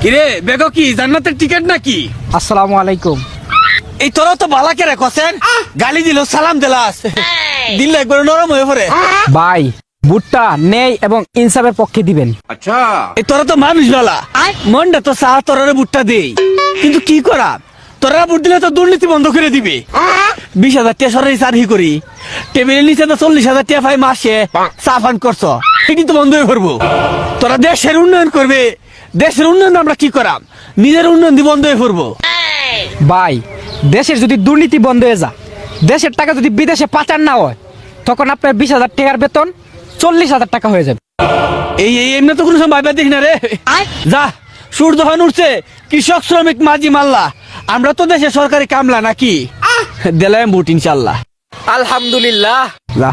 কিরে বেগো কি জান্নাতের টিকিট নাকি? আসসালামু আলাইকুম। এই তোরা তো বালা কে রে কসেন, গালি দিল সালাম দিলাস, দিল একবার নরম হয়ে পড়ে। ভাই ভুট্টা নেই এবং ইনসাফের পক্ষে দিবেন। এই তোরা তো মানুষ বালা, মনটা তো সাহা তোরারে বুটটা দেই, কিন্তু কি করা, তোরা বুট দিলে তো দুর্নীতি বন্ধ করে দিবে। 20,000 টাকা সরাই সার্হি করি, টেবিলের নিচে তো 40,000 টাকা পাই মাসে, চা ফান করছো, এটি তো বন্ধ হয়ে পড়বো। তোরা দেশের উন্নয়ন করবে, দেশের উন্নয়ন আমরা কি করাম, নিজের উন্নয়ন দিয়ে বন্ধ হয়ে পড়বো। ভাই দেশের যদি দুর্নীতি বন্ধ হয়ে যায়, দেশের টাকা যদি বিদেশে পাচার না হয়, তখন আপনার 20,000 টাকার বেতন 40,000 টাকা হয়ে যাবে। এই এমনি তো কোনো সময় ভাইবা দেখি না রে। যা সূর্য যখন উঠছে, কৃষক শ্রমিক মাঝি মাল্লা, আমরা তো দেশে সরকারি কামলা নাকি, দিলাম বুট ইনশাল্লাহ। আলহামদুলিল্লাহ। যা।